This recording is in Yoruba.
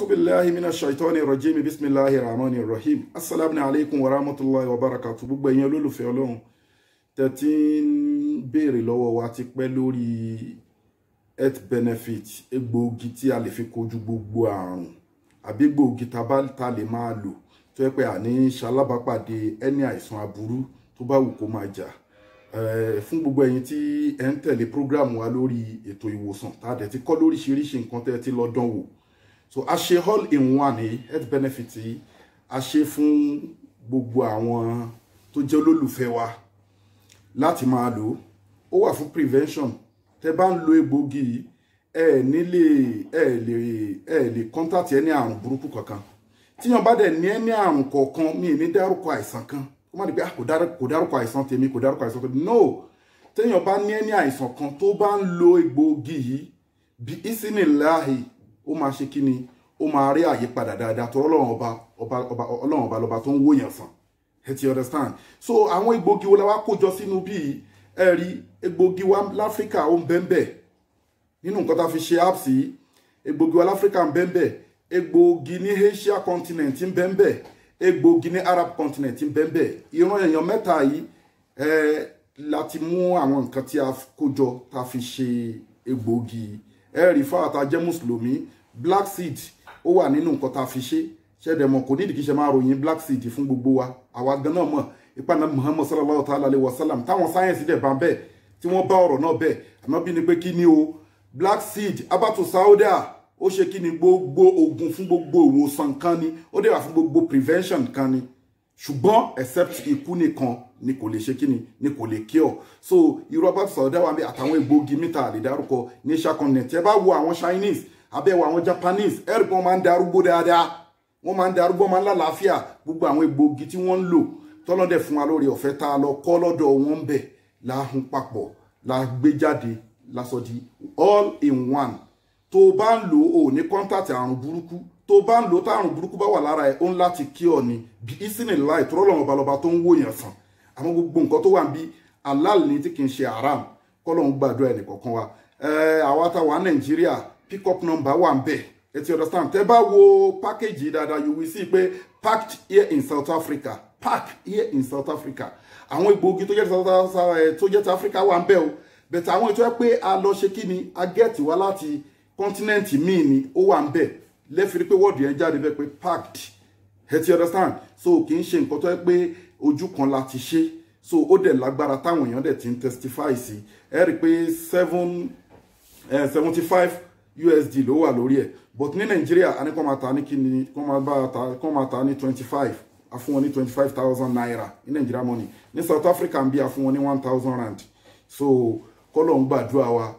أعوذ بالله من الشيطان الرجيم بسم الله الرحمن الرحيم السلام عليكم ورحمة الله وبركاته gbogbo ẹ̀yin olólùfẹ́ Ọlọ́run tẹ́tí ń béèrè lọ́wọ́ wa ti pẹ́ lórí health benefit egbòogi tí a lè fi kojú gbogbo àrùn àbí egbòogi tá lè máa lò tó yẹ pé àní ṣalábàápàdé ẹni àìsàn aburú tó bá wù kó máa jà fún gbogbo ẹ̀yin tí ẹ ń tẹ̀lé program wa lórí ètò ìwòsàn tá a dẹ̀ ti kọ́ lóríṣiríṣi nǹkan tẹ́ ti lọ dán wò so a ṣe all in one health benefit yìí a ṣe fún gbogbo àwọn tó jẹ́ olólùfẹ́ wa láti máa lò ó wà fún prevention tẹ́ bá ń lo egbògi yìí ẹ lè contact ẹni àrùn burúkú kankan tíyan bá dẹ̀ ní ẹni àrùn kọ̀ọ̀kan mi ní dárúkọ àìsàn kan ó má di pé kò dárúkọ àìsàn tèmi kò dárúkọ àìsàn tèmi no téèyàn bá ní ẹni àìsàn kan tó bá ń lo egbògi yìí bí ìsínìláhì ó máa ṣe kí ni ó máa rí àyípadà dáadáa tó ọlọ́run ọba lọ́ba tó ń wòyàn sàn ẹ ti understand so àwọn egbògi wo la wá kójọ sínú bíi ẹ rí egbògi wa láfíríkà ó ń bẹ́ńbẹ́ nínú nǹkan tá a fi ṣe apps yìí egbògi wa láfíríkà ń bẹ́ńbẹ́ egbògi ní Asia continent ń bẹ́ńbẹ́ egbògi ní Arab continent ń bẹ́ńbẹ́ ìran èèyàn mẹ́ta yìí láti mú àwọn nǹkan tí a kójọ tá a fi ṣe egbògi rí fáwọn tá a jẹ́ mùsùlùmí black seed ó wà nínú nǹkan tá a fi ṣe ṣẹ́dẹ̀ mọ̀ kò nídìí kí ṣe máa ròyìn black seed fún gbogbo wa àwa gan náà mọ̀ ìpàdé Muhammad sallallahu ta'ala alayhi wa sallam táwọn sáyẹ́nsì dẹ̀ bá bẹ́ẹ̀ tí wọ́n bá ọ̀rọ̀ náà bẹ́ẹ̀ àmọ́ bí ni pé kí ni o black seed abatu sauda ó ṣe kí ni gbogbo oògùn fún gbogbo ìwòsàn kan ni ó dẹ̀ wà fún gbogbo prevention kan ni ṣùgbọ́n except ikú nìkan ni kò lè ṣe kí ni kò lè cure so irú abatu sauda wà bí àtàwọn egbògi mítà lè dárúkọ ní Asia continent ẹ bá wo àwọn Chinese abẹ́wò àwọn Japanese ẹ̀rì kan máa ń darúgbó dáadáa wọ́n máa ń darúgbó máa ń lálàáfíà gbogbo àwọn egbògi tí wọ́n ń lò tọ́lọ́dẹ̀ fún wa lórí ọ̀fẹ́ tá a lọ kọ́ lọ́dọ̀ wọn bẹ̀ láhùn papọ̀ la gbé jáde lásọ di all in one tó o bá ń lò ó ní kọ́ńtàtì àrùn burúkú tó o bá ń lò tá àrùn burúkú bá wà lára ẹ̀ ó ń láti kí ọ ni bí ìsìnì láì tó rọ́lọ́run balọba tó ń wòyàn sàn àwọn gbogbo nǹkan tó wà ń bí halal ni tí kì í ṣe haram kọ́lọ́run gbàdúrà ẹnì kọ̀ọ̀kan wa àwa táwa Nàìjíríà pick up number wà ń bẹ̀ ẹ ti understand tẹ́ bá wo package dáadáa you will see pé packed here in South Africa packed here in South Africa àwọn egbòogi tó jẹ́ ti Africa wà ń bẹ̀ o bẹ̀tẹ̀ àwọn ètò ẹ pé a lọ ṣe kí ni a get wá láti continent míì ni ó wà ń bẹ̀ lẹ́fìrí pé wọ́ọ̀dù yẹn jáde bẹ́ẹ̀ pé packed ẹ ti understand so kì í ṣe nǹkan tó yẹ pé ojú kan la ti ṣe so ó dẹ̀ lágbára táwọn èèyàn dẹ̀ ti ń testify sí ẹ rí i pé 75 USD ló wà lórí ẹ̀ but ní Nàìjíríà a ní kó máa ta ní kíni kó máa ta ní 25 a fún wọn ní 25,000 naira ní Nigeria money ní South Africa ń bí a fún wọn ní 1,000 rand so kọ́lọ̀ ń gbàdúrà wa